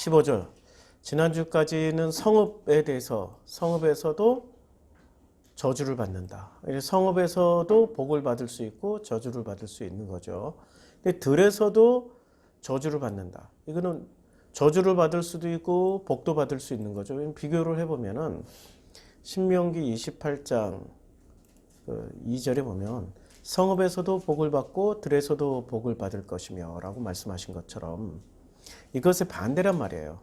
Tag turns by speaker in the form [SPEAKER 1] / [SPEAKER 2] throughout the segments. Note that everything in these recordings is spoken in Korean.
[SPEAKER 1] 15절. 지난주까지는 성읍에 대해서 성읍에서도 저주를 받는다. 성읍에서도 복을 받을 수 있고 저주를 받을 수 있는 거죠. 근데 들에서도 저주를 받는다. 이거는 저주를 받을 수도 있고 복도 받을 수 있는 거죠. 비교를 해보면은 신명기 28장 2절에 보면 성읍에서도 복을 받고 들에서도 복을 받을 것이며 라고 말씀하신 것처럼 이것의 반대란 말이에요.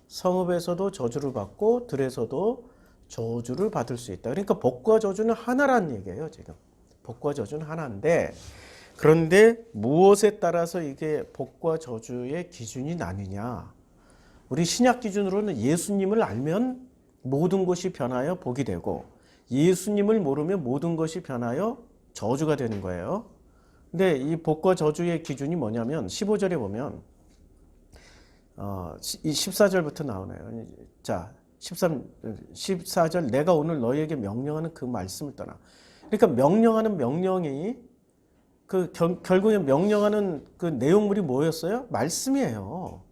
[SPEAKER 1] 성읍에서도 저주를 받고 들에서도 저주를 받을 수 있다. 그러니까 복과 저주는 하나라는 얘기예요. 지금 복과 저주는 하나인데, 그런데 무엇에 따라서 이게 복과 저주의 기준이 나뉘냐. 우리 신약 기준으로는 예수님을 알면 모든 것이 변하여 복이 되고, 예수님을 모르면 모든 것이 변하여 저주가 되는 거예요. 근데 이 복과 저주의 기준이 뭐냐면 15절에 보면 14절부터 나오네요. 자, 14절 내가 오늘 너희에게 명령하는 그 말씀을 떠나. 그러니까 명령하는 명령이 결국에 명령하는 그 내용물이 뭐였어요? 말씀이에요.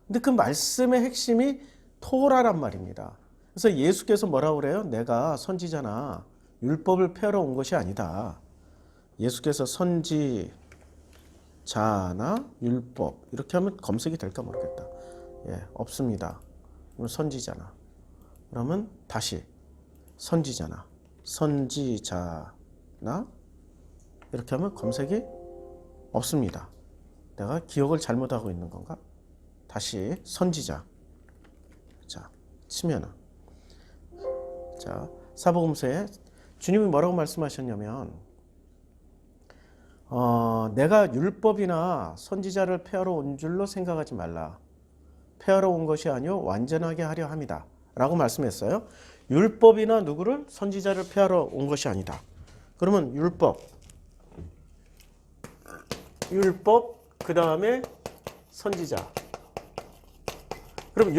[SPEAKER 1] 근데 그 말씀의 핵심이 토라란 말입니다. 그래서 예수께서 뭐라고 그래요? 내가 선지자나 율법을 폐하러 온 것이 아니다. 예수께서 선지자나 율법 이렇게 하면 검색이 될까 모르겠다. 예, 없습니다. 선지자나. 그러면 다시 선지자나 이렇게 하면 검색이 없습니다. 내가 기억을 잘못하고 있는 건가? 다시 선지자. 자, 치면은 자, 사복음서에 주님이 뭐라고 말씀하셨냐면 내가 율법이나 선지자를 폐하러 온 줄로 생각하지 말라. 폐하러 온 것이 아니요 완전하게 하려 함이다 라고 말씀했어요. 율법이나 누구를? 선지자를 폐하러 온 것이 아니다. 그러면 율법 그 다음에 선지자. 그럼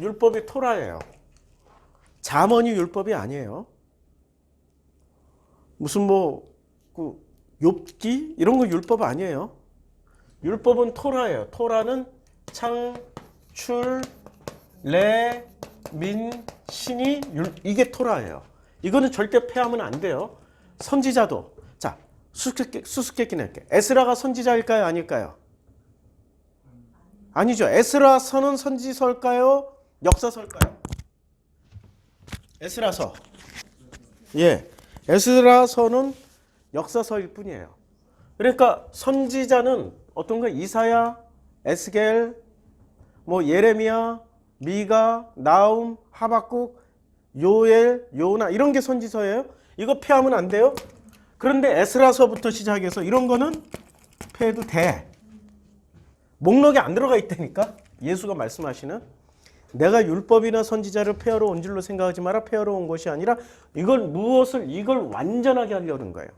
[SPEAKER 1] 율법이 토라예요. 잠언이 율법이 아니에요. 무슨 욥기 이런 거 율법 아니에요. 율법은 토라예요. 토라는 창출 레 민 신이 이게 토라예요. 이거는 절대 폐하면 안 돼요. 선지자도 자 수수께끼 낼게. 에스라가 선지자일까요? 아닐까요? 아니죠. 에스라서는 선지서일까요? 역사서일까요? 에스라서. 예, 에스라서는 역사서일 뿐이에요. 그러니까 선지자는 어떤가? 이사야, 에스겔, 예레미야, 미가, 나움, 하박국, 요엘, 요나 이런 게 선지서예요. 이거 폐하면 안 돼요. 그런데 에스라서부터 시작해서 이런 거는 폐해도 돼. 목록에 안 들어가 있다니까. 예수가 말씀하시는 내가 율법이나 선지자를 폐하러 온 줄로 생각하지 마라. 폐하러 온 것이 아니라 이걸 완전하게 하려는 거예요.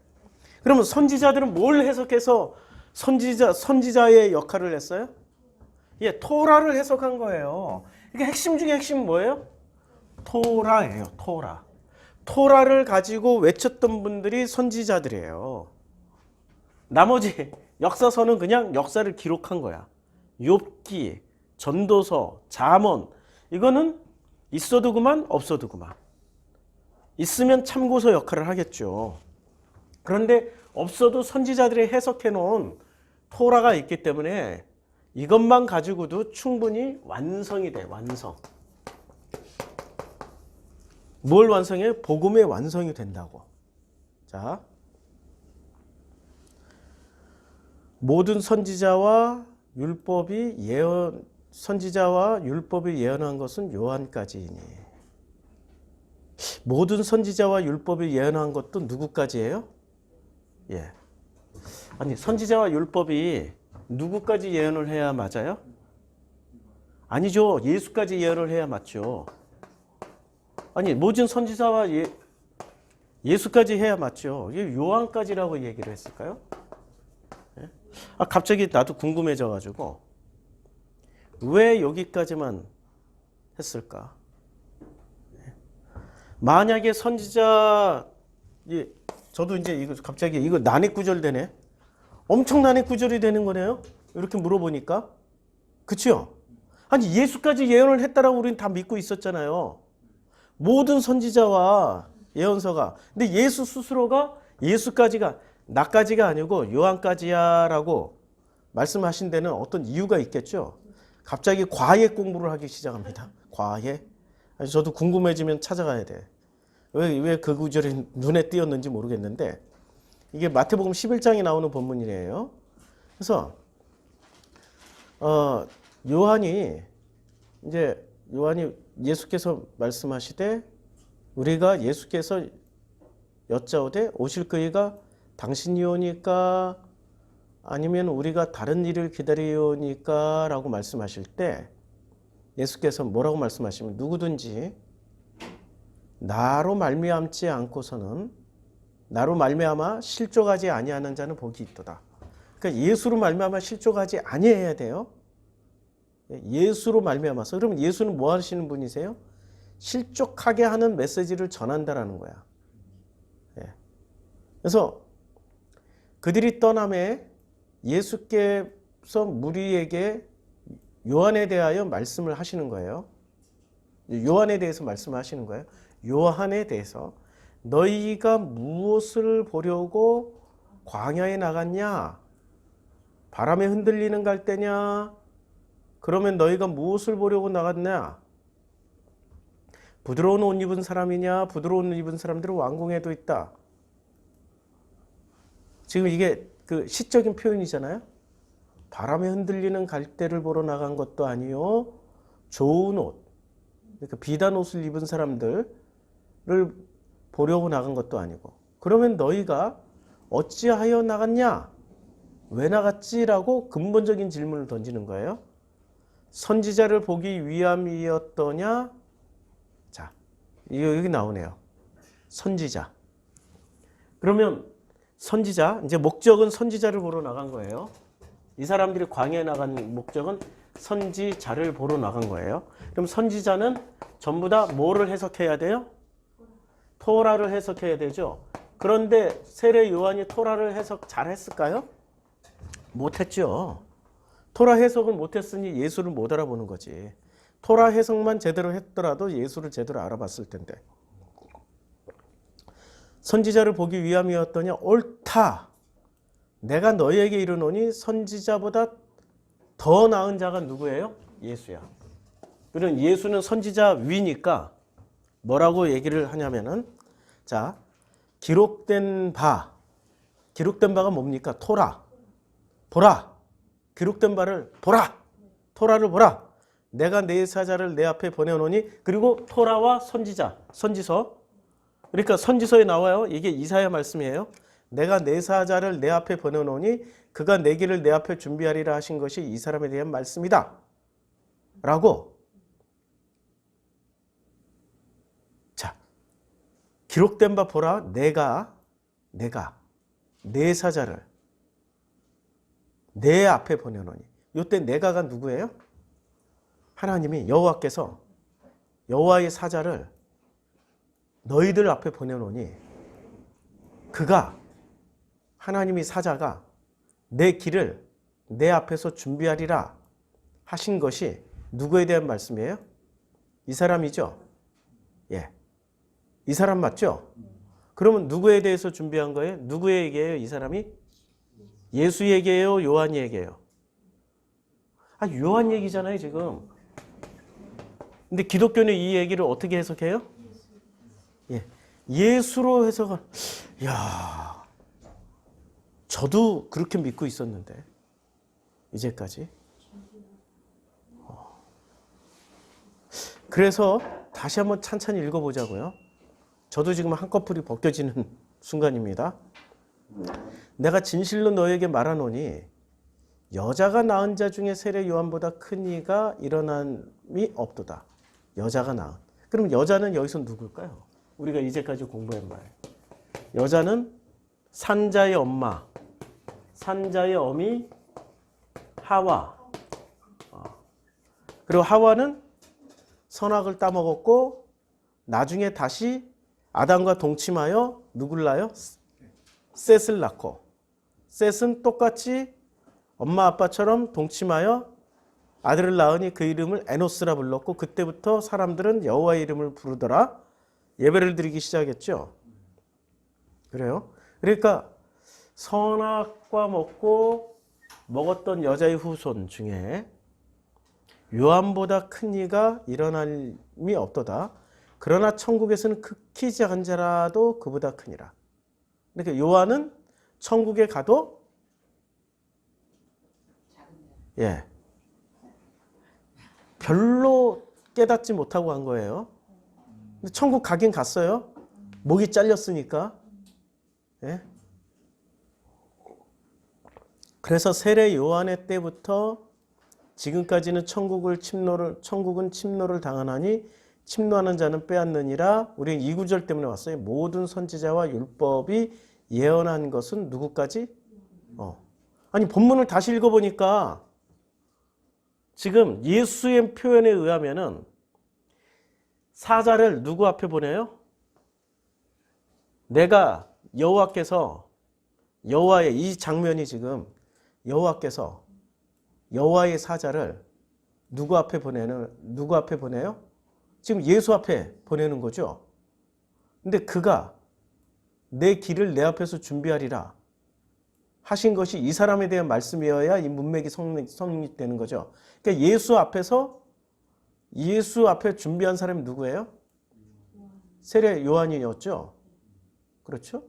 [SPEAKER 1] 그러면 선지자들은 뭘 해석해서 선지자의 역할을 했어요? 예, 토라를 해석한 거예요. 이게 핵심 중에 핵심은 뭐예요? 토라예요. 토라를 가지고 외쳤던 분들이 선지자들이에요. 나머지 역사서는 그냥 역사를 기록한 거야. 욥기, 전도서, 잠언 이거는 있어도 그만 없어도 그만. 있으면 참고서 역할을 하겠죠. 그런데 없어도 선지자들이 해석해 놓은 토라가 있기 때문에 이것만 가지고도 충분히 완성이 돼. 완성. 뭘 완성해요? 복음의 완성이 된다고. 자, 모든 선지자와 율법이 예언한 것은 요한까지이니. 모든 선지자와 율법이 예언한 것도 누구까지예요? 예. 아니, 선지자와 율법이 누구까지 예언을 해야 맞아요? 아니죠. 예수까지 예언을 해야 맞죠. 아니, 모든 선지자와 예수까지 해야 맞죠. 요한까지라고 얘기를 했을까요? 예? 갑자기 나도 궁금해져가지고 왜 여기까지만 했을까? 만약에 선지자, 저도 이제 이거 갑자기 이거 난입구절 되네. 엄청 난입구절이 되는 거네요. 이렇게 물어보니까. 그치요? 아니 예수까지 예언을 했다라고 우리는 다 믿고 있었잖아요. 모든 선지자와 예언서가. 근데 예수 스스로가 예수까지가 나까지가 아니고 요한까지야 라고 말씀하신 데는 어떤 이유가 있겠죠. 갑자기 과외 공부를 하기 시작합니다. 과외. 저도 궁금해지면 찾아가야 돼. 왜 그 구절이 눈에 띄었는지 모르겠는데 이게 마태복음 11장에 나오는 본문이에요. 그래서 요한이 예수께서 말씀하시되 우리가 예수께서 여짜오되 오실 그이가 당신이오니까 아니면 우리가 다른 일을 기다리오니까 라고 말씀하실 때 예수께서 뭐라고 말씀하시면 누구든지 나로 말미암지 않고서는 나로 말미암아 실족하지 아니하는 자는 복이 있도다. 그러니까 예수로 말미암아 실족하지 아니해야 돼요. 예수로 말미암아서. 그러면 예수는 뭐 하시는 분이세요? 실족하게 하는 메시지를 전한다라는 거야. 그래서 그들이 떠남에 예수께서 무리에게 요한에 대하여 말씀을 하시는 거예요. 요한에 대해서 말씀하시는 거예요. 요한에 대해서 너희가 무엇을 보려고 광야에 나갔냐? 바람에 흔들리는 갈대냐? 그러면 너희가 무엇을 보려고 나갔냐? 부드러운 옷 입은 사람이냐? 부드러운 옷 입은 사람들은 왕궁에도 있다. 지금 이게 그 시적인 표현이잖아요. 바람에 흔들리는 갈대를 보러 나간 것도 아니요. 좋은 옷, 그러니까 비단 옷을 입은 사람들을 보려고 나간 것도 아니고. 그러면 너희가 어찌하여 나갔냐? 왜 나갔지라고 근본적인 질문을 던지는 거예요. 선지자를 보기 위함이었더냐? 자, 여기 나오네요. 선지자. 그러면 선지자, 이제 목적은 선지자를 보러 나간 거예요. 이 사람들이 광야에 나간 목적은 선지자를 보러 나간 거예요. 그럼 선지자는 전부 다 뭐를 해석해야 돼요? 토라를 해석해야 되죠. 그런데 세례 요한이 토라를 해석 잘 했을까요? 못했죠. 토라 해석을 못했으니 예수를 못 알아보는 거지. 토라 해석만 제대로 했더라도 예수를 제대로 알아봤을 텐데. 선지자를 보기 위함이었더냐? 옳다. 내가 너희에게 이르노니 선지자보다 더 나은 자가 누구예요? 예수야. 그럼 예수는 선지자 위니까 뭐라고 얘기를 하냐면은, 자, 기록된 바가 뭡니까? 토라. 보라. 기록된 바를 보라. 토라를 보라. 내가 내 사자를 내 앞에 보내노니. 그리고 토라와 선지서. 그러니까 선지서에 나와요. 이게 이사야 말씀이에요. 내가 내 사자를 내 앞에 보내노니 그가 내 길을 내 앞에 준비하리라 하신 것이 이 사람에 대한 말씀이다. 라고. 자, 기록된 바 보라. 내가 내 사자를 내 앞에 보내노니. 이때 내가가 누구예요? 하나님이 여호와께서 여호와의 사자를 너희들 앞에 보내노니 그가 하나님이 사자가 내 길을 내 앞에서 준비하리라 하신 것이 누구에 대한 말씀이에요? 이 사람이죠? 예. 이 사람 맞죠? 그러면 누구에 대해서 준비한 거예요? 누구에게요? 이 사람이? 예수에게요? 요한에게요? 요한 얘기잖아요, 지금. 근데 기독교는 이 얘기를 어떻게 해석해요? 예. 예수로 해석을, 저도 그렇게 믿고 있었는데, 이제까지. 그래서 다시 한번 찬찬히 읽어보자고요. 저도 지금 한꺼풀이 벗겨지는 순간입니다. 내가 진실로 너에게 말하노니 여자가 낳은 자 중에 세례 요한보다 큰 이가 일어남이 없도다. 여자가 낳은. 그럼 여자는 여기서 누굴까요? 우리가 이제까지 공부한 말. 여자는 산자의 엄마. 산자의 어미 하와. 그리고 하와는 선악을 따먹었고 나중에 다시 아담과 동침하여 누굴 낳아요? 셋을 낳고 셋은 똑같이 엄마 아빠처럼 동침하여 아들을 낳으니 그 이름을 에노스라 불렀고 그때부터 사람들은 여호와의 이름을 부르더라. 예배를 드리기 시작했죠. 그래요? 그러니까 선악과 먹었던 여자의 후손 중에 요한보다 큰 이가 일어남이 없도다. 그러나 천국에서는 극히 작은 자라도 그보다 크니라. 그러니까 요한은 천국에 가도 별로 깨닫지 못하고 간 거예요. 근데 천국 가긴 갔어요. 목이 잘렸으니까. 예? 그래서 세례 요한의 때부터 지금까지는 천국은 침노를 당하나니 침노하는 자는 빼앗느니라. 우리는 이 구절 때문에 왔어요. 모든 선지자와 율법이 예언한 것은 누구까지? 아니 본문을 다시 읽어보니까 지금 예수의 표현에 의하면은 사자를 누구 앞에 보내요? 내가 여호와께서 여호와의 이 장면이 지금 여호와께서 여호와의 사자를 누구 앞에 보내요? 지금 예수 앞에 보내는 거죠. 근데 그가 내 길을 내 앞에서 준비하리라 하신 것이 이 사람에 대한 말씀이어야 이 문맥이 성립되는 거죠. 그러니까 예수 앞에 준비한 사람이 누구예요? 세례 요한이었죠. 그렇죠?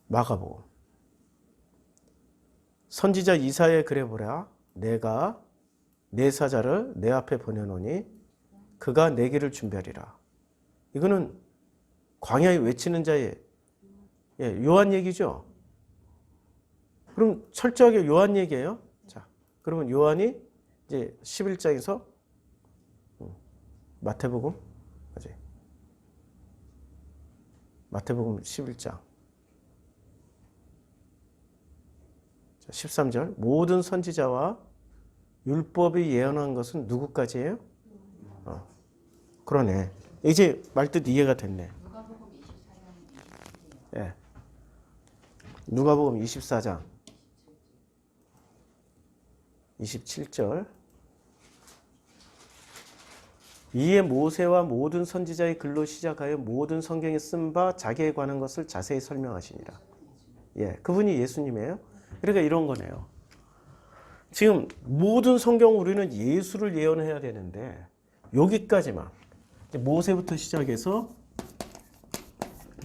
[SPEAKER 1] 마가복음. 선지자 이사야에 그래 보라. 내가 내 사자를 내 앞에 보내노니 그가 내 길을 준비하리라. 이거는 광야에 외치는 자의 요한 얘기죠. 그럼 철저하게 요한 얘기예요. 자, 그러면 요한이 이제 11장에서 마태복음 11장 13절 모든 선지자와 율법이 예언한 것은 누구까지예요? 그러네. 이제 말뜻 이해가 됐네. 누가복음 24장 27절 이에 모세와 모든 선지자의 글로 시작하여 모든 성경에 쓴 바 자기에 관한 것을 자세히 설명하시니라. 그분이 예수님이에요. 그러니까 이런 거네요. 지금 모든 성경 우리는 예수를 예언해야 되는데 여기까지만 모세부터 시작해서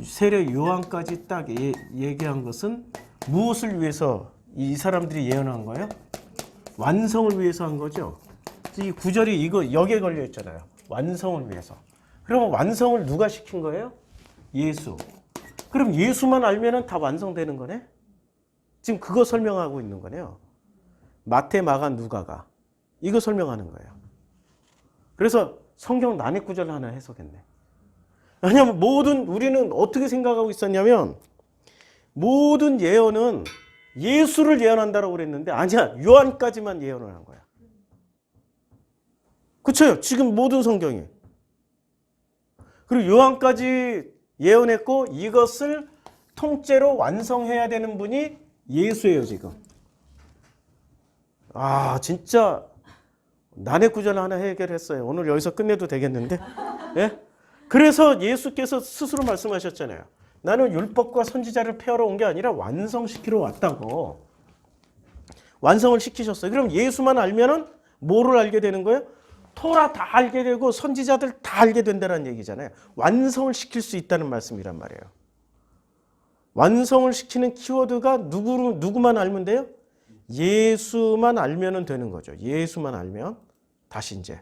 [SPEAKER 1] 세례 요한까지 딱 얘기한 것은 무엇을 위해서 이 사람들이 예언한 거예요? 완성을 위해서 한 거죠. 이 구절이 이거 여기에 걸려 있잖아요. 완성을 위해서. 그러면 완성을 누가 시킨 거예요? 예수. 그럼 예수만 알면은 다 완성되는 거네? 지금 그거 설명하고 있는 거네요. 마태, 마가, 누가가. 이거 설명하는 거예요. 그래서 성경 난해 구절 하나 해석했네. 왜냐하면 우리는 어떻게 생각하고 있었냐면 모든 예언은 예수를 예언한다고 그랬는데 아니야. 요한까지만 예언을 한 거야. 그렇죠? 지금 모든 성경이. 그리고 요한까지 예언했고 이것을 통째로 완성해야 되는 분이 예수예요, 지금. 진짜 난해 구절 하나 해결했어요. 오늘 여기서 끝내도 되겠는데? 예? 그래서 예수께서 스스로 말씀하셨잖아요. 나는 율법과 선지자를 폐하러 온 게 아니라 완성시키러 왔다고. 완성을 시키셨어요. 그럼 예수만 알면은 뭐를 알게 되는 거예요? 토라 다 알게 되고 선지자들 다 알게 된다는 얘기잖아요. 완성을 시킬 수 있다는 말씀이란 말이에요. 완성을 시키는 키워드가 누구만 알면 돼요? 예수만 알면 되는 거죠. 예수만 알면. 다시 이제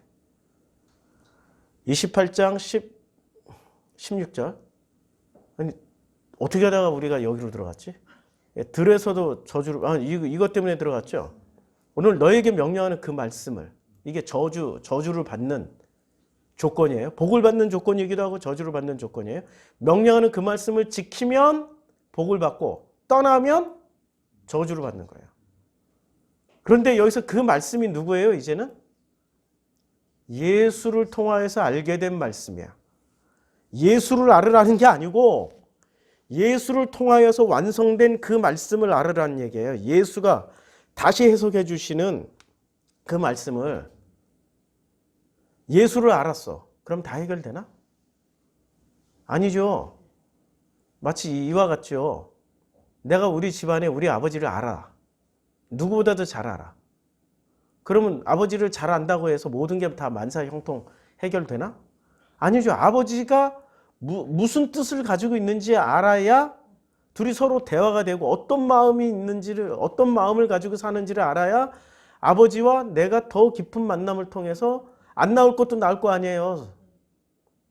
[SPEAKER 1] 28장 16절. 아니, 어떻게 하다가 우리가 여기로 들어갔지? 들에서도 저주를, 이것 때문에 들어갔죠. 오늘 너에게 명령하는 그 말씀을, 이게 저주를 받는 조건이에요. 복을 받는 조건이기도 하고 저주를 받는 조건이에요. 명령하는 그 말씀을 지키면 복을 받고 떠나면 저주를 받는 거예요. 그런데 여기서 그 말씀이 누구예요, 이제는? 예수를 통하여서 알게 된 말씀이야. 예수를 알으라는 게 아니고 예수를 통하여서 완성된 그 말씀을 알으라는 얘기예요. 예수가 다시 해석해 주시는 그 말씀을 예수를 알았어. 그럼 다 해결되나? 아니죠. 마치 이와 같죠. 내가 우리 집안에 우리 아버지를 알아. 누구보다도 잘 알아. 그러면 아버지를 잘 안다고 해서 모든 게 다 만사형통 해결되나? 아니죠. 아버지가 무슨 뜻을 가지고 있는지 알아야 둘이 서로 대화가 되고 어떤 마음이 있는지를, 어떤 마음을 가지고 사는지를 알아야 아버지와 내가 더 깊은 만남을 통해서 안 나올 것도 나올 거 아니에요.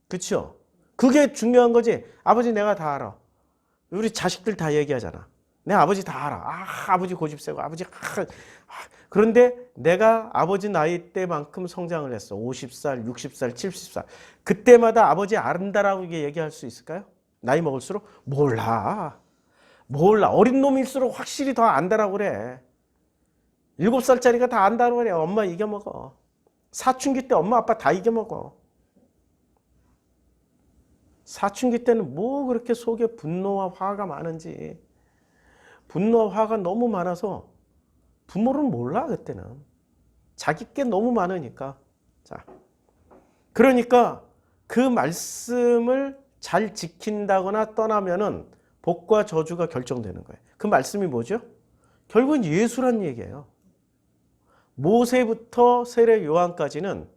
[SPEAKER 1] 그렇죠? 그게 중요한 거지. 아버지 내가 다 알아. 우리 자식들 다 얘기하잖아. 내 아버지 다 알아. 아버지 고집 세고 아버지 그런데 내가 아버지 나이 때만큼 성장을 했어. 50살, 60살, 70살. 그때마다 아버지 안다라고 얘기할 수 있을까요? 나이 먹을수록 몰라. 어린 놈일수록 확실히 더 안다라고 그래. 7살짜리가 다 안다라고 그래. 엄마 이겨먹어. 사춘기 때 엄마 아빠 다 이겨먹어. 사춘기 때는 뭐 그렇게 속에 분노와 화가 많은지. 분노와 화가 너무 많아서 부모는 몰라 그때는. 자기 게 너무 많으니까. 자, 그러니까 그 말씀을 잘 지킨다거나 떠나면은 복과 저주가 결정되는 거예요. 그 말씀이 뭐죠? 결국은 예수란 얘기예요. 모세부터 세례 요한까지는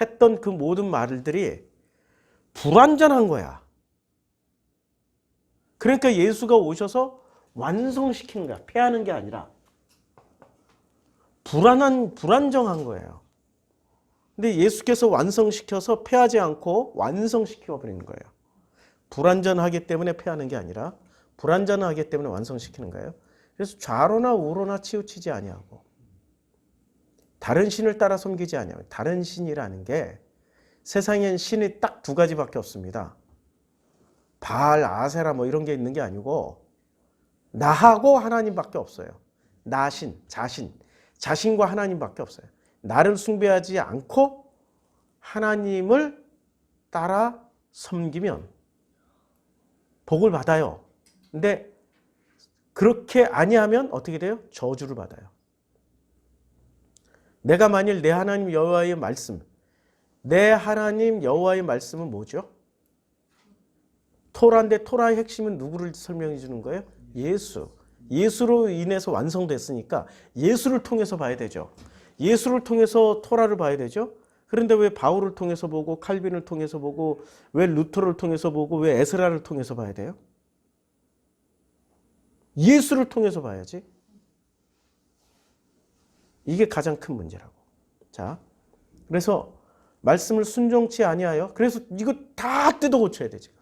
[SPEAKER 1] 했던 그 모든 말들이 불완전한 거야. 그러니까 예수가 오셔서 완성시키는 거야. 폐하는 게 아니라. 불완전한 거예요. 근데 예수께서 완성시켜서 폐하지 않고 완성시켜 버리는 거예요. 불완전하기 때문에 폐하는 게 아니라 불완전하기 때문에 완성시키는 거예요. 그래서 좌로나 우로나 치우치지 아니하고 다른 신을 따라 섬기지 아니하고. 다른 신이라는 게 세상엔 신이 딱 두 가지밖에 없습니다. 바알, 아세라 뭐 이런 게 있는 게 아니고 나하고 하나님밖에 없어요. 나신, 자신과 하나님밖에 없어요. 나를 숭배하지 않고 하나님을 따라 섬기면 복을 받아요. 근데 그렇게 아니하면 어떻게 돼요? 저주를 받아요. 내가 만일 내 하나님 여호와의 말씀, 내 하나님 여호와의 말씀은 뭐죠? 토라인데 토라의 핵심은 누구를 설명해 주는 거예요? 예수. 예수로 인해서 완성됐으니까 예수를 통해서 봐야 되죠. 예수를 통해서 토라를 봐야 되죠. 그런데 왜 바울을 통해서 보고 칼빈을 통해서 보고 왜 루터를 통해서 보고 왜 에스라를 통해서 봐야 돼요? 예수를 통해서 봐야지. 이게 가장 큰 문제라고. 자, 그래서 말씀을 순종치 아니하여. 그래서 이거 다 뜯어 고쳐야 돼 지금.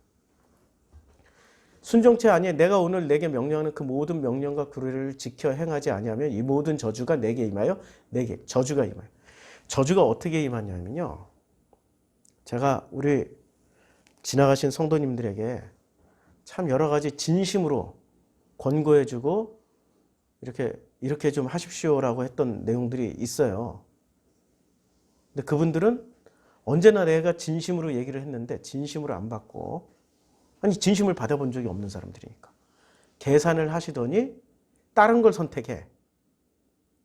[SPEAKER 1] 순종치 아니하여 내가 오늘 내게 명령하는 그 모든 명령과 규례를 지켜 행하지 아니하면 이 모든 저주가 내게 임하여 내게 저주가 임하여. 저주가 어떻게 임하냐면요. 제가 우리 지나가신 성도님들에게 참 여러 가지 진심으로 권고해주고 이렇게 좀 하십시오라고 했던 내용들이 있어요. 근데 그분들은 언제나 내가 진심으로 얘기를 했는데 진심으로 안 받고, 아니 진심을 받아본 적이 없는 사람들이니까 계산을 하시더니 다른 걸 선택해.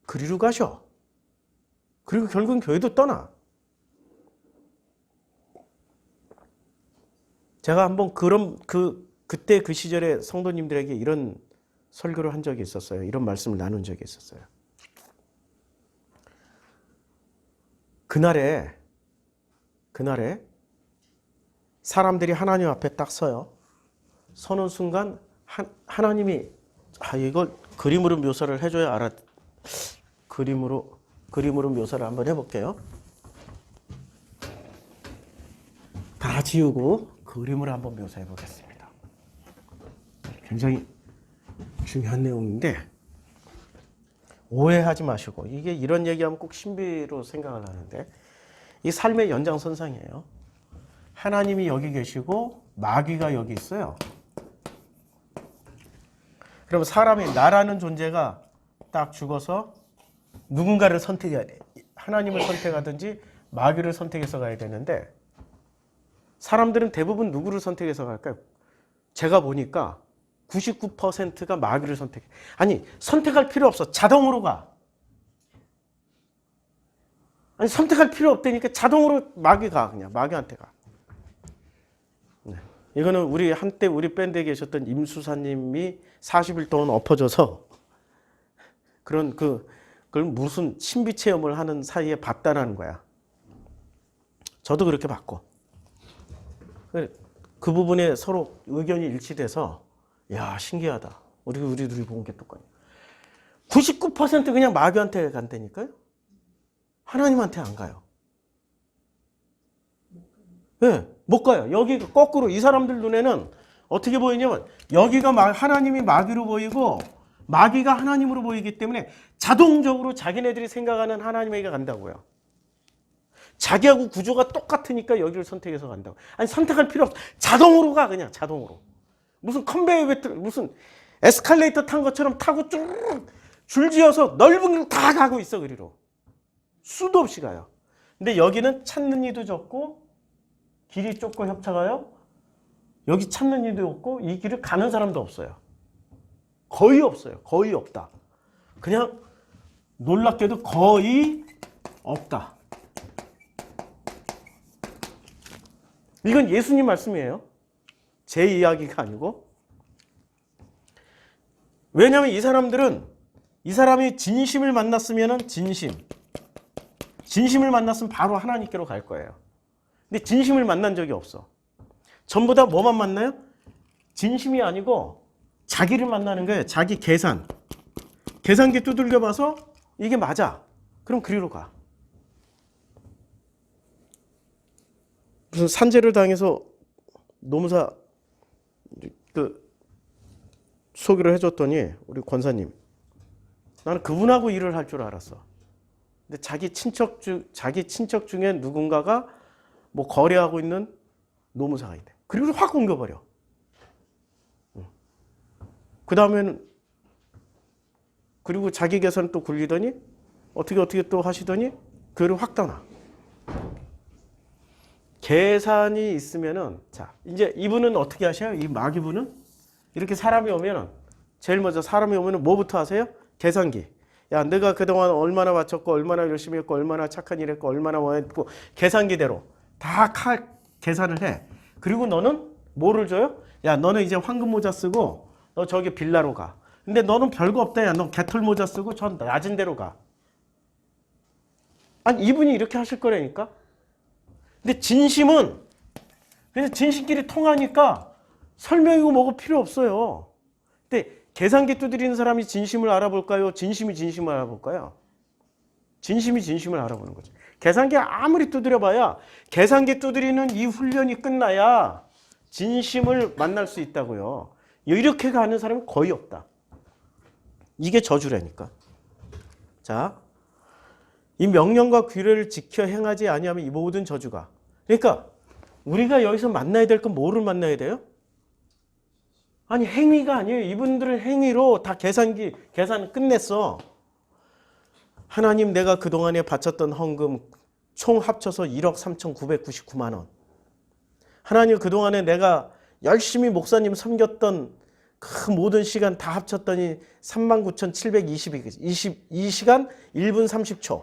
[SPEAKER 1] 그리로 가셔. 그리고 결국은 교회도 떠나. 제가 한번 그때 그 시절에 성도님들에게 이런 설교를 한 적이 있었어요. 이런 말씀을 나눈 적이 있었어요. 그날에 사람들이 하나님 앞에 딱 서요. 서는 순간 하나님이 이걸 그림으로 묘사를 해줘야 알아. 그림으로 묘사를 한번 해볼게요. 다 지우고 그림으로 한번 묘사해 보겠습니다. 굉장히 중요한 내용인데 오해하지 마시고, 이게 이런 얘기하면 꼭 신비로 생각을 하는데 이 삶의 연장선상이에요. 하나님이 여기 계시고 마귀가 여기 있어요. 그럼 사람이, 나라는 존재가 딱 죽어서 누군가를 선택해야 돼. 하나님을 선택하든지 마귀를 선택해서 가야 되는데 사람들은 대부분 누구를 선택해서 갈까요? 제가 보니까 99%가 마귀를 선택해. 아니, 선택할 필요 없어. 자동으로 가. 아니, 선택할 필요 없다니까 자동으로 마귀가 그냥 마귀한테 가. 네. 이거는 우리 한때 우리 밴드에 계셨던 임수사님이 40일 동안 엎어져서 그걸 무슨 신비 체험을 하는 사이에 봤다라는 거야. 저도 그렇게 봤고. 그 부분에 서로 의견이 일치돼서 야, 신기하다. 우리 둘이 본 게 똑같네. 99% 그냥 마귀한테 간다니까요. 하나님한테 안 가요. 네, 못 가요. 여기 거꾸로 이 사람들 눈에는 어떻게 보이냐면 여기가 하나님이 마귀로 보이고 마귀가 하나님으로 보이기 때문에 자동적으로 자기네들이 생각하는 하나님에게 간다고요. 자기하고 구조가 똑같으니까 여기를 선택해서 간다고. 아니, 선택할 필요 없어. 자동으로 가, 그냥 자동으로. 무슨 컨베이어 벨트, 무슨 에스컬레이터 탄 것처럼 타고 쭉 줄지어서 넓은 길 다 가고 있어, 그리로. 수도 없이 가요. 근데 여기는 찾는 이도 적고 길이 좁고 협착하여 여기 찾는 이도 없고 이 길을 가는 사람도 없어요. 거의 없어요. 거의 없다. 그냥 놀랍게도 거의 없다. 이건 예수님 말씀이에요. 제 이야기가 아니고. 왜냐하면 이 사람이 진심을 만났으면 진심을 만났으면 바로 하나님께로 갈 거예요. 근데 진심을 만난 적이 없어. 전부 다 뭐만 만나요? 진심이 아니고 자기를 만나는 거예요. 자기 계산기 두들겨 봐서 이게 맞아. 그럼 그리로 가. 무슨 산재를 당해서 노무사 소개를 해줬더니 우리 권사님, 나는 그분하고 일을 할 줄 알았어. 근데 자기 친척 중에 누군가가 뭐 거래하고 있는 노무사가 있대. 그리고 확 옮겨버려. 그 다음에는 그리고 자기 계산 또 굴리더니 어떻게 또 하시더니 그를 확 떠나. 계산이 있으면은, 자, 이제 이분은 어떻게 하셔요? 이 마귀분은 이렇게 사람이 오면은 제일 먼저 사람이 오면은 뭐부터 하세요? 계산기. 야, 내가 그동안 얼마나 바쳤고 얼마나 열심히 했고 얼마나 착한 일 했고 얼마나 뭐 했고 계산기대로 다 계산을 해. 그리고 너는 뭐를 줘요? 야, 너는 이제 황금 모자 쓰고 너 저기 빌라로 가. 근데 너는 별거 없다. 야, 너 개털 모자 쓰고 저 낮은 데로 가. 아니, 이분이 이렇게 하실 거라니까. 근데 진심은 그래서 진심끼리 통하니까 설명이고 뭐고 필요 없어요. 근데 계산기 두드리는 사람이 진심을 알아볼까요? 진심이 진심을 알아볼까요? 진심이 진심을 알아보는 거죠. 계산기 아무리 두드려봐야 계산기 두드리는 이 훈련이 끝나야 진심을 만날 수 있다고요. 이렇게 가는 사람이 거의 없다. 이게 저주라니까. 자, 이 명령과 규례를 지켜 행하지 아니하면 이 모든 저주가. 그러니까 우리가 여기서 만나야 될 건 뭐를 만나야 돼요? 아니, 행위가 아니에요. 이분들은 행위로 다 계산을 끝냈어. 하나님, 내가 그동안에 바쳤던 헌금 총 합쳐서 1억 3,999만 원. 하나님, 그동안에 내가 열심히 목사님 섬겼던 그 모든 시간 다 합쳤더니 39,722시간 1분 30초.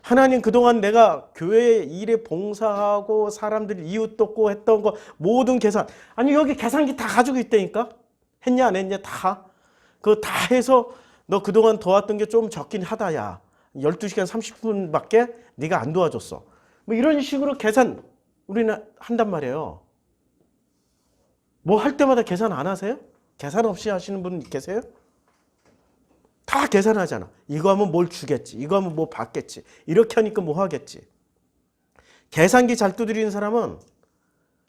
[SPEAKER 1] 하나님, 그동안 내가 교회 일에 봉사하고 사람들 이웃 돕고 했던 거 모든 계산. 아니, 여기 계산기 다 가지고 있다니까? 했냐 안 했냐 다. 그거 다 해서 너 그동안 도왔던 게 좀 적긴 하다. 야, 12시간 30분밖에 네가 안 도와줬어. 뭐 이런 식으로 계산 우리는 한단 말이에요. 뭐 할 때마다 계산 안 하세요? 계산 없이 하시는 분 계세요? 다 계산하잖아. 이거 하면 뭘 주겠지. 이거 하면 뭐 받겠지. 이렇게 하니까 뭐 하겠지. 계산기 잘 두드리는 사람은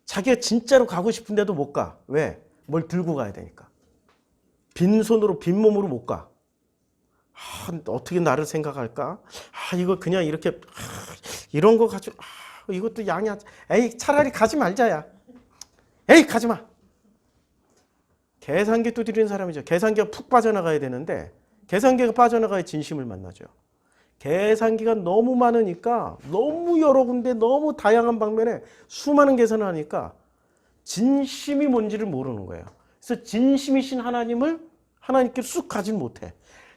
[SPEAKER 1] 자기가 진짜로 가고 싶은데도 못 가. 왜? 뭘 들고 가야 되니까. 빈손으로 빈몸으로 못 가. 어떻게 나를 생각할까? 이거 그냥 이렇게 이런 거 가지고 이것도 양이 에이, 차라리 가지 말자야. 에이, 가지 마. 계산기 두드리는 사람이죠. 계산기가 푹 빠져나가야 되는데 계산기가 빠져나가야 진심을 만나죠. 계산기가 너무 많으니까 너무 여러 군데 너무 다양한 방면에 수많은 계산을 하니까 진심이 뭔지를 모르는 거예요. 그래서 진심이신 하나님을 하나님께 쑥 가진 못해.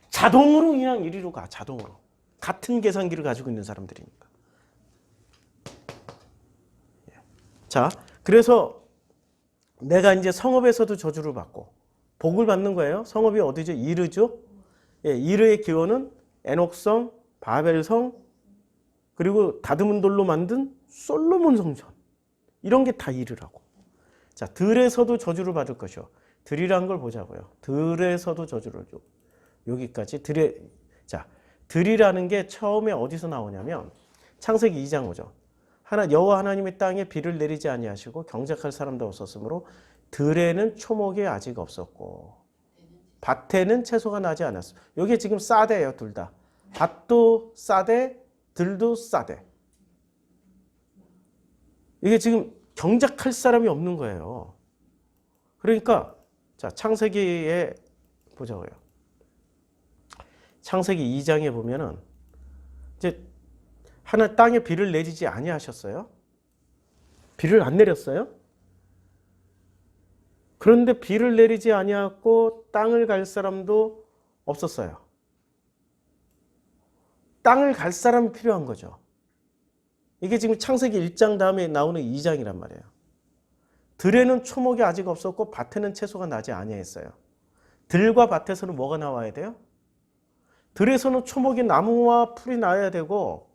[SPEAKER 1] 자동으로 그냥 이리로 가. 자동으로. 같은 계산기를 가지고 있는 사람들이니까. 자, 그래서 내가 이제 성읍에서도 저주를 받고 복을 받는 거예요. 성읍이 어디죠? 이르죠. 예, 이르의 기원은 에녹성, 바벨성, 그리고 다듬은 돌로 만든 솔로몬 성전. 이런 게 다 이르라고. 자, 들에서도 저주를 받을 것이요. 들이란 걸 보자고요. 들에서도 저주를 줘. 여기까지 들에. 자, 들이라는 게 처음에 어디서 나오냐면 창세기 2장 5절. 여호와 하나님의 땅에 비를 내리지 아니하시고 경작할 사람도 없었으므로 들에는 초목이 아직 없었고 밭에는 채소가 나지 않았어. 여기 지금 싸대예요, 둘 다. 밭도 싸대, 들도 싸대. 이게 지금 경작할 사람이 없는 거예요. 그러니까 자, 창세기에 보자고요. 창세기 2장에 보면은 이제 하나 땅에 비를 내리지 아니하셨어요. 비를 안 내렸어요. 그런데 비를 내리지 아니하고 땅을 갈 사람도 없었어요. 땅을 갈 사람이 필요한 거죠. 이게 지금 창세기 1장 다음에 나오는 2장이란 말이에요. 들에는 초목이 아직 없었고 밭에는 채소가 나지 아니했어요. 들과 밭에서는 뭐가 나와야 돼요? 들에서는 초목이 나무와 풀이 나야 되고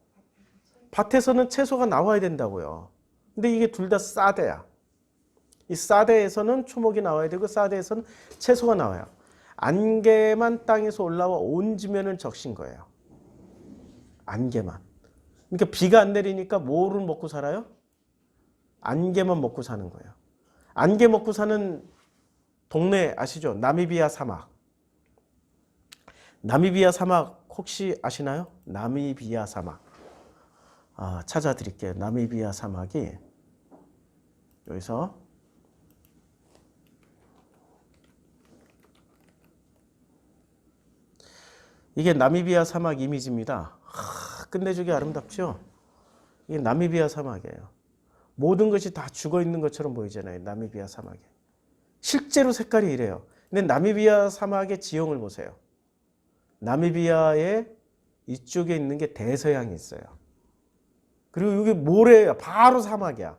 [SPEAKER 1] 밭에서는 채소가 나와야 된다고요. 근데 이게 둘 다 싸대야. 이 싸대에서는 초목이 나와야 되고 싸대에서는 채소가 나와요. 안개만 땅에서 올라와 온 지면을 적신 거예요. 안개만. 그러니까 비가 안 내리니까 뭐를 먹고 살아요? 안개만 먹고 사는 거예요. 안개 먹고 사는 동네 아시죠? 나미비아 사막. 나미비아 사막 혹시 아시나요? 나미비아 사막. 찾아드릴게요. 나미비아 사막이 여기서 이게 나미비아 사막 이미지입니다. 끝내주기 아름답죠? 이게 나미비아 사막이에요. 모든 것이 다 죽어 있는 것처럼 보이잖아요. 나미비아 사막에. 실제로 색깔이 이래요. 근데 나미비아 사막의 지형을 보세요. 나미비아의 이쪽에 있는 게 대서양이 있어요. 그리고 여기 모래야. 바로 사막이야.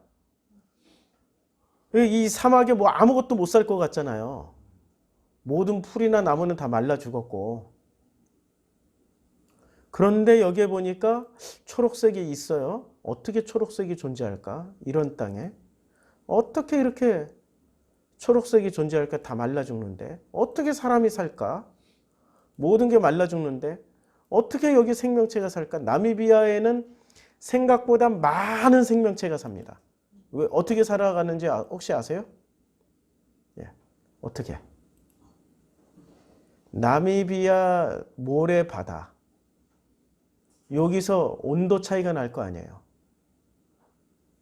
[SPEAKER 1] 이 사막에 뭐 아무것도 못 살 것 같잖아요. 모든 풀이나 나무는 다 말라 죽었고. 그런데 여기에 보니까 초록색이 있어요. 어떻게 초록색이 존재할까? 이런 땅에. 어떻게 이렇게 초록색이 존재할까? 다 말라 죽는데. 어떻게 사람이 살까? 모든 게 말라 죽는데. 어떻게 여기 생명체가 살까? 나미비아에는 생각보다 많은 생명체가 삽니다. 왜 어떻게 살아가는지 혹시 아세요? 예, 어떻게? 나미비아 모래바다. 여기서 온도 차이가 날 거 아니에요.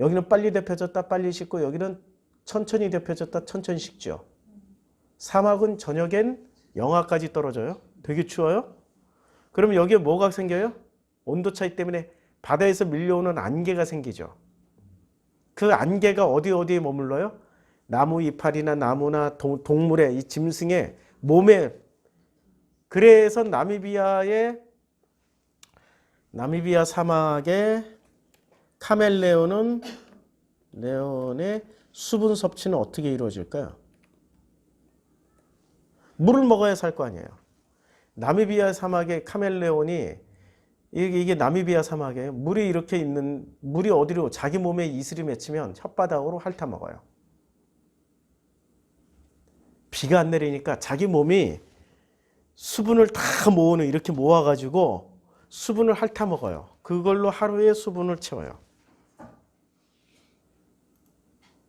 [SPEAKER 1] 여기는 빨리 데펴졌다 빨리 식고 여기는 천천히 데펴졌다 천천히 식죠. 사막은 저녁엔 영하까지 떨어져요. 되게 추워요. 그러면 여기에 뭐가 생겨요? 온도 차이 때문에 바다에서 밀려오는 안개가 생기죠. 그 안개가 어디에 머물러요? 나무 이파리나 나무나 동물의 이 짐승의 몸에. 그래서 나미비아 사막의 카멜레온의 수분 섭취는 어떻게 이루어질까요? 물을 먹어야 살 거 아니에요. 나미비아 사막의 카멜레온이 이게 나미비아 사막에 물이 이렇게 있는 물이 어디로 자기 몸에 이슬이 맺히면 혓바닥으로 핥아 먹어요. 비가 안 내리니까 자기 몸이 수분을 다 이렇게 모아가지고 수분을 핥아 먹어요. 그걸로 하루에 수분을 채워요.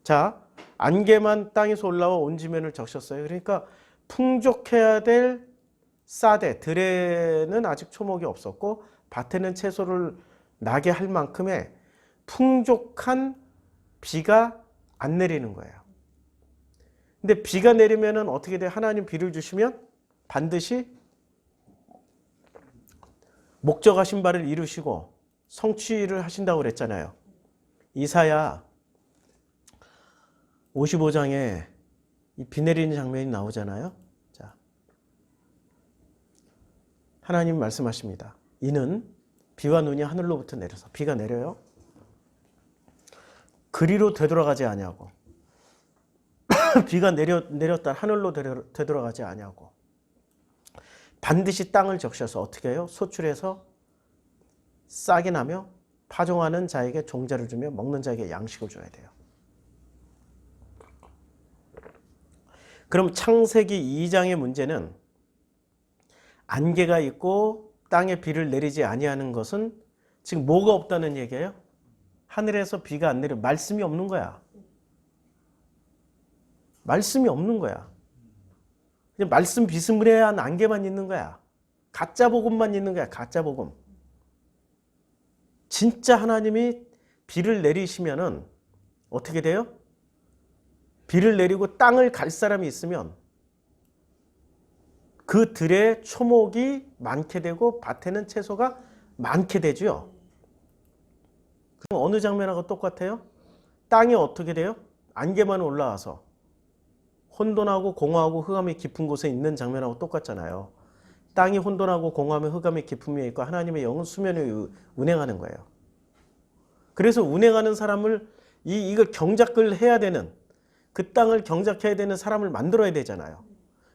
[SPEAKER 1] 자, 안개만 땅에서 올라와 온 지면을 적셨어요. 그러니까 풍족해야 될 싸대, 들에는 아직 초목이 없었고 밭에는 채소를 나게 할 만큼의 풍족한 비가 안 내리는 거예요. 근데 비가 내리면은 어떻게 돼요? 하나님 비를 주시면 반드시 목적하신 바를 이루시고 성취를 하신다고 그랬잖아요. 이사야 55장에 이 비 내리는 장면이 나오잖아요. 자, 하나님 말씀하십니다. 이는 비와 눈이 하늘로부터 내려서 비가 내려요. 그리로 되돌아가지 아니하고 비가 내렸다 하늘로 되돌아가지 아니하고 반드시 땅을 적셔서 어떻게 해요? 소출해서 싹이 나며 파종하는 자에게 종자를 주며 먹는 자에게 양식을 줘야 돼요. 그럼 창세기 2장의 문제는 안개가 있고 땅에 비를 내리지 아니하는 것은 지금 뭐가 없다는 얘기예요? 하늘에서 비가 안 내려 말씀이 없는 거야. 말씀이 없는 거야. 그냥 말씀 비스무리한 안개만 있는 거야. 가짜 복음만 있는 거야. 가짜 복음. 진짜 하나님이 비를 내리시면은 어떻게 돼요? 비를 내리고 땅을 갈 사람이 있으면 그 들에 초목이 많게 되고 밭에는 채소가 많게 되죠. 그럼 어느 장면하고 똑같아요? 땅이 어떻게 돼요? 안개만 올라와서 혼돈하고 공허하고 흑암이 깊은 곳에 있는 장면하고 똑같잖아요. 땅이 혼돈하고 공허하며 흑암이 깊음에 있고 하나님의 영은 수면에 운행하는 거예요. 그래서 운행하는 사람을 이걸 경작을 해야 되는 그 땅을 경작해야 되는 사람을 만들어야 되잖아요.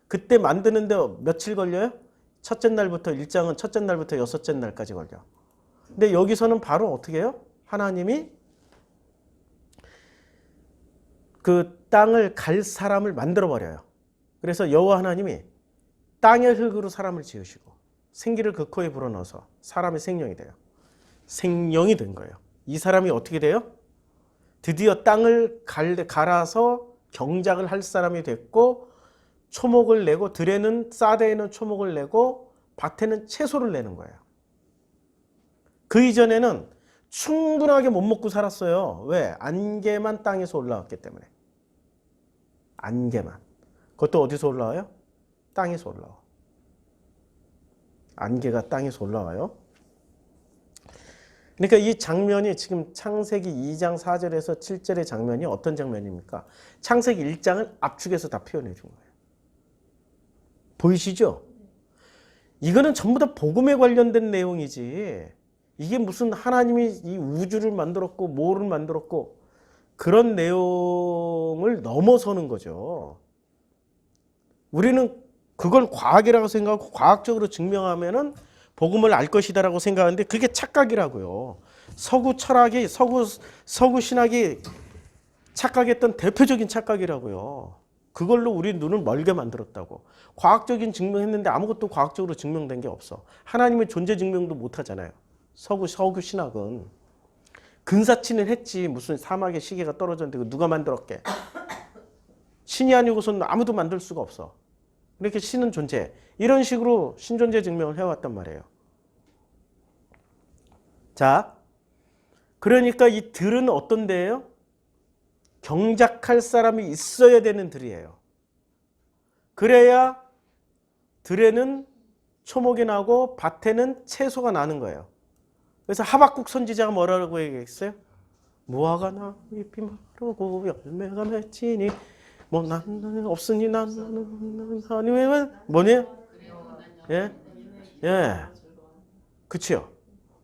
[SPEAKER 1] 그때 만드는데 며칠 걸려요? 첫째 날부터 1장은 첫째 날부터 여섯째 날까지 걸려. 근데 여기서는 바로 어떻게 해요? 하나님이 그 땅을 갈 사람을 만들어 버려요. 그래서 여호와 하나님이 땅의 흙으로 사람을 지으시고 생기를 그 코에 불어넣어서 사람의 생명이 돼요. 생명이 된 거예요. 이 사람이 어떻게 돼요? 드디어 땅을 갈아서 경작을 할 사람이 됐고 초목을 내고 들에는 사대에는 초목을 내고 밭에는 채소를 내는 거예요. 그 이전에는 충분하게 못 먹고 살았어요. 왜? 안개만 땅에서 올라왔기 때문에. 안개만. 그것도 어디서 올라와요? 땅에서 올라와. 안개가 땅에서 올라와요. 그러니까 이 장면이 지금 창세기 2장 4절에서 7절의 장면이 어떤 장면입니까? 창세기 1장을 압축해서 다 표현해 준 거예요. 보이시죠? 이거는 전부 다 복음에 관련된 내용이지. 이게 무슨 하나님이 이 우주를 만들었고 뭐를 만들었고 그런 내용을 넘어서는 거죠. 우리는 그걸 과학이라고 생각하고 과학적으로 증명하면은 복음을 알 것이다라고 생각하는데 그게 착각이라고요. 서구 철학이 서구 신학이 착각했던 대표적인 착각이라고요. 그걸로 우리 눈을 멀게 만들었다고. 과학적인 증명했는데 아무것도 과학적으로 증명된 게 없어. 하나님의 존재 증명도 못 하잖아요. 서구 신학은. 근사치는 했지. 무슨 사막에 시계가 떨어졌는데 누가 만들었게. 신이 아니고서는 아무도 만들 수가 없어. 이렇게 신은 존재. 이런 식으로 신존재 증명을 해왔단 말이에요. 자, 그러니까 이 들은 어떤 데예요? 경작할 사람이 있어야 되는 들이에요. 그래야 들에는 초목이 나고 밭에는 채소가 나는 거예요. 그래서 하박국 선지자가 뭐라고 얘기했어요? 무화과 나무 잎이 마르고 열매가 맺히니 뭐 난 없으니 나는 하나님의 뭐냐? 예, 그치요.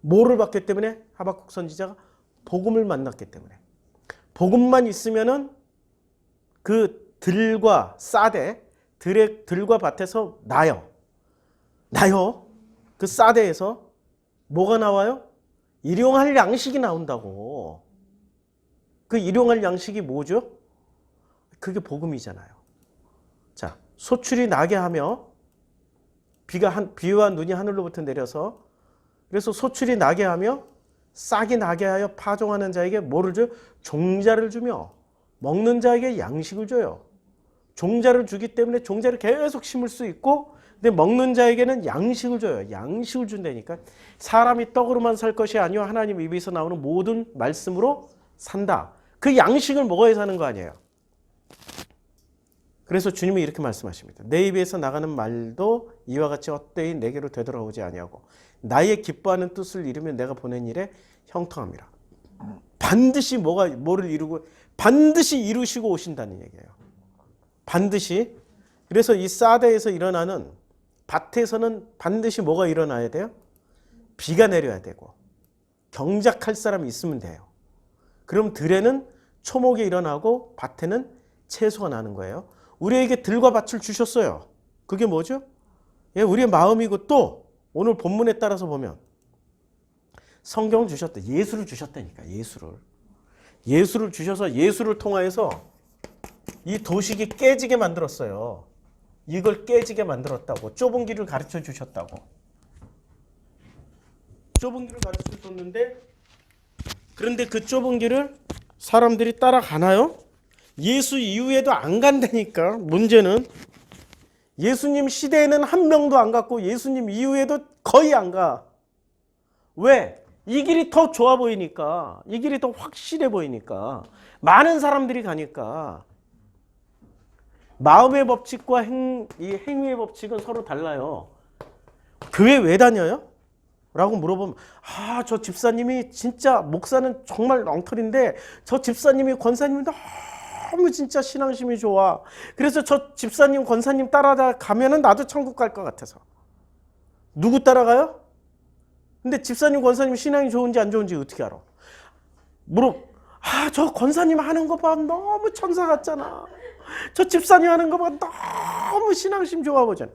[SPEAKER 1] 뭐를 받기 때문에? 하박국 선지자가 복음을 만났기 때문에. 복음만 있으면은 그 들과 싸대, 들과 밭에서 나요. 그 싸대에서 뭐가 나와요? 일용할 양식이 나온다고. 그 일용할 양식이 뭐죠? 그게 복음이잖아요. 자, 소출이 나게 하며 비와 눈이 하늘로부터 내려서 그래서 소출이 나게 하며 싹이 나게 하여 파종하는 자에게 뭐를 줘요? 종자를 주며 먹는 자에게 양식을 줘요. 종자를 주기 때문에 종자를 계속 심을 수 있고 근데 먹는 자에게는 양식을 줘요. 양식을 준다니까. 사람이 떡으로만 살 것이 아니요 하나님 입에서 나오는 모든 말씀으로 산다. 그 양식을 먹어야 사는 거 아니에요. 그래서 주님이 이렇게 말씀하십니다. 내 입에서 나가는 말도 이와 같이 헛되이 내게로 되돌아오지 아니하고 나의 기뻐하는 뜻을 이루면 내가 보낸 일에 형통함이라. 반드시 뭐를 이루고 반드시 이루시고 오신다는 얘기예요. 반드시. 그래서 이 사대에서 일어나는 밭에서는 반드시 뭐가 일어나야 돼요? 비가 내려야 되고 경작할 사람이 있으면 돼요. 그럼 들에는 초목이 일어나고 밭에는 채소가 나는 거예요. 우리에게 들과 밭을 주셨어요. 그게 뭐죠? 예, 우리의 마음이고 또 오늘 본문에 따라서 보면 성경 주셨다. 예수를 주셨다니까. 예수를 주셔서 예수를 통하여서 이 도식이 깨지게 만들었어요. 이걸 깨지게 만들었다고. 좁은 길을 가르쳐 주셨다고. 좁은 길을 가르쳐 줬는데 그런데 그 좁은 길을 사람들이 따라가나요? 예수 이후에도 안 간다니까. 문제는 예수님 시대에는 한 명도 안 갔고 예수님 이후에도 거의 안 가. 왜? 이 길이 더 좋아 보이니까. 이 길이 더 확실해 보이니까. 많은 사람들이 가니까. 마음의 법칙과 이 행위의 법칙은 서로 달라요. 교회 왜 다녀요? 라고 물어보면 저 집사님이 진짜 목사는 정말 엉터리인데 저 집사님이 권사님이 너무 진짜 신앙심이 좋아. 그래서 저 집사님 권사님 따라가면은 나도 천국 갈 것 같아서. 누구 따라가요? 근데 집사님 권사님 신앙이 좋은지 안 좋은지 어떻게 알아? 저 권사님 하는 거 봐. 너무 천사 같잖아. 저 집사님 하는 거 봐. 너무 신앙심 좋아 보잖아.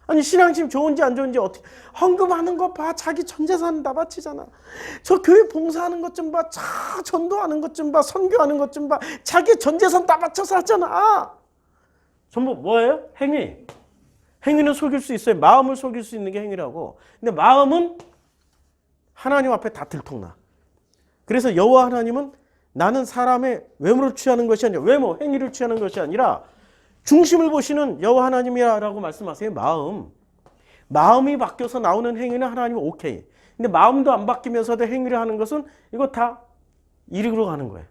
[SPEAKER 1] 아니 신앙심 좋은지 안 좋은지 어떻게 헌금하는 거 봐. 자기 전 재산 다 바치잖아. 저 교회 봉사하는 것 좀 봐. 전도하는 것 좀 봐. 선교하는 것 좀 봐. 자기 전 재산 다 바쳐서 하잖아. 전부 뭐예요? 행위. 행위는 속일 수 있어요. 마음을 속일 수 있는 게 행위라고. 근데 마음은 하나님 앞에 다 들통나. 그래서 여호와 하나님은 나는 사람의 외모를 취하는 것이 아니라 외모, 행위를 취하는 것이 아니라 중심을 보시는 여호와 하나님이라고 말씀하세요. 마음이 바뀌어서 나오는 행위는 하나님은 오케이. 근데 마음도 안 바뀌면서도 행위를 하는 것은 이거 다 이리로 가는 거예요.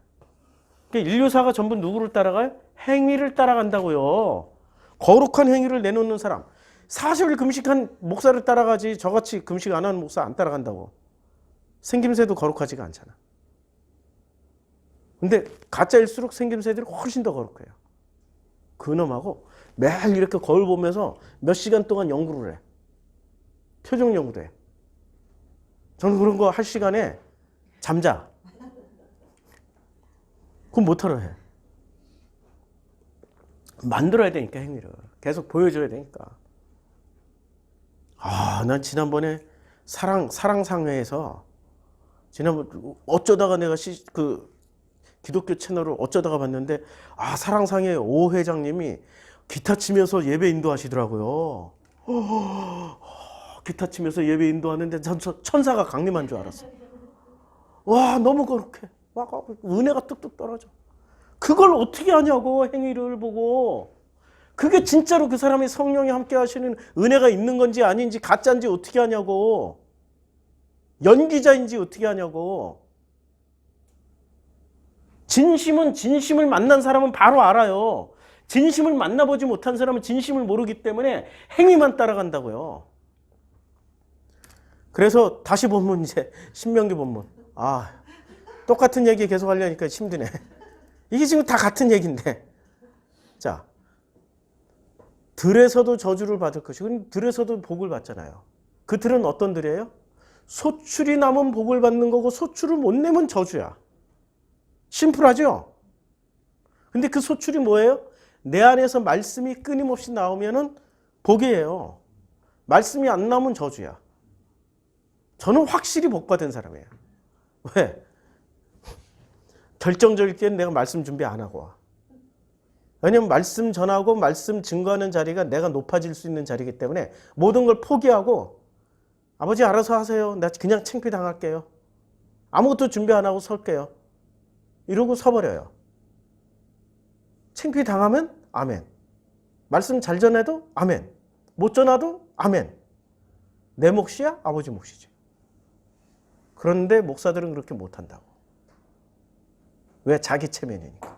[SPEAKER 1] 그러니까 인류사가 전부 누구를 따라가요? 행위를 따라간다고요. 거룩한 행위를 내놓는 사람. 40일 금식한 목사를 따라가지 저같이 금식 안 하는 목사 안 따라간다고. 생김새도 거룩하지가 않잖아. 근데 가짜일수록 생김새들이 훨씬 더 거룩해요. 그놈하고 매일 이렇게 거울 보면서 몇 시간 동안 연구를 해. 표정 연구도 해. 저는 그런 거 할 시간에 잠자. 그럼 못하러 해. 만들어야 되니까 행위를. 계속 보여줘야 되니까. 난 지난번에 사랑상회에서 지난번 어쩌다가 내가 기독교 채널을 어쩌다가 봤는데 사랑상회 오 회장님이 기타 치면서 예배 인도하시더라고요. 기타 치면서 예배 인도하는데 전 천사가 강림한 줄 알았어. 와 너무 거룩해. 막 은혜가 뚝뚝 떨어져. 그걸 어떻게 하냐고 행위를 보고. 그게 진짜로 그 사람이 성령이 함께 하시는 은혜가 있는 건지 아닌지 가짜인지 어떻게 하냐고. 연기자인지 어떻게 하냐고. 진심은 진심을 만난 사람은 바로 알아요. 진심을 만나보지 못한 사람은 진심을 모르기 때문에 행위만 따라간다고요. 그래서 다시 본문 이제 신명기 본문. 똑같은 얘기 계속 하려니까 힘드네. 이게 지금 다 같은 얘기인데. 자, 들에서도 저주를 받을 것이고 들에서도 복을 받잖아요. 그 들은 어떤 들이에요? 소출이 나면 복을 받는 거고 소출을 못 내면 저주야. 심플하죠? 근데 그 소출이 뭐예요? 내 안에서 말씀이 끊임없이 나오면은 복이에요. 말씀이 안 나오면 저주야. 저는 확실히 복받은 사람이에요. 왜? 결정적일 때는 내가 말씀 준비 안 하고 와. 왜냐면 말씀 전하고 말씀 증거하는 자리가 내가 높아질 수 있는 자리이기 때문에 모든 걸 포기하고 아버지 알아서 하세요. 나 그냥 창피당할게요. 아무것도 준비 안 하고 설게요. 이러고 서버려요. 창피당하면 아멘. 말씀 잘 전해도 아멘. 못 전해도 아멘. 내 몫이야? 아버지 몫이지. 그런데 목사들은 그렇게 못한다고. 왜? 자기 체면이니까.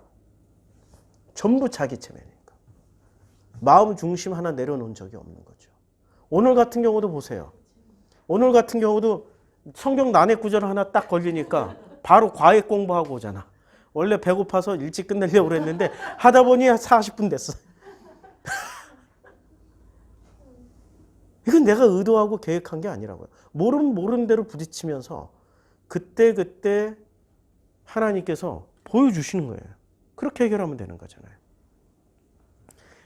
[SPEAKER 1] 전부 자기 체면이니까. 마음 중심 하나 내려놓은 적이 없는 거죠. 오늘 같은 경우도 보세요. 오늘 같은 경우도 성경 난해 구절 하나 딱 걸리니까 바로 과외 공부하고 오잖아. 원래 배고파서 일찍 끝내려고 그랬는데 하다 보니 40분 됐어. 이건 내가 의도하고 계획한 게 아니라고요. 모르는 대로 부딪히면서 그때 하나님께서 보여주시는 거예요. 그렇게 해결하면 되는 거잖아요.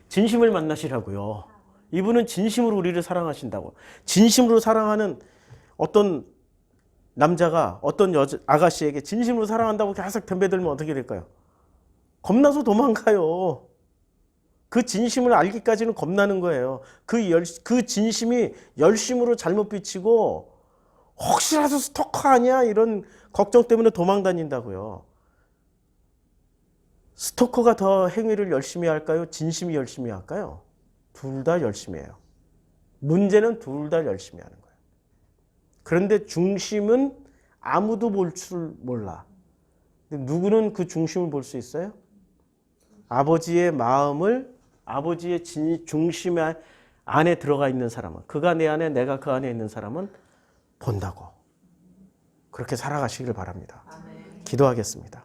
[SPEAKER 1] 진심을 만나시라고요. 이분은 진심으로 우리를 사랑하신다고. 진심으로 사랑하는 어떤 남자가 어떤 아가씨에게 진심으로 사랑한다고 계속 덤벼들면 어떻게 될까요? 겁나서 도망가요. 그 진심을 알기까지는 겁나는 거예요. 그 진심이 열심으로 잘못 비치고 혹시라도 스토커 아니야? 이런 걱정 때문에 도망 다닌다고요. 스토커가 더 행위를 열심히 할까요? 진심이 열심히 할까요? 둘 다 열심히 해요. 문제는 둘 다 열심히 하는 거예요. 그런데 중심은 아무도 볼 줄 몰라. 근데 누구는 그 중심을 볼 수 있어요? 아버지의 마음을, 아버지의 중심 안에 들어가 있는 사람은, 그가 내 안에, 내가 그 안에 있는 사람은 본다고. 그렇게 살아가시길 바랍니다. 기도하겠습니다.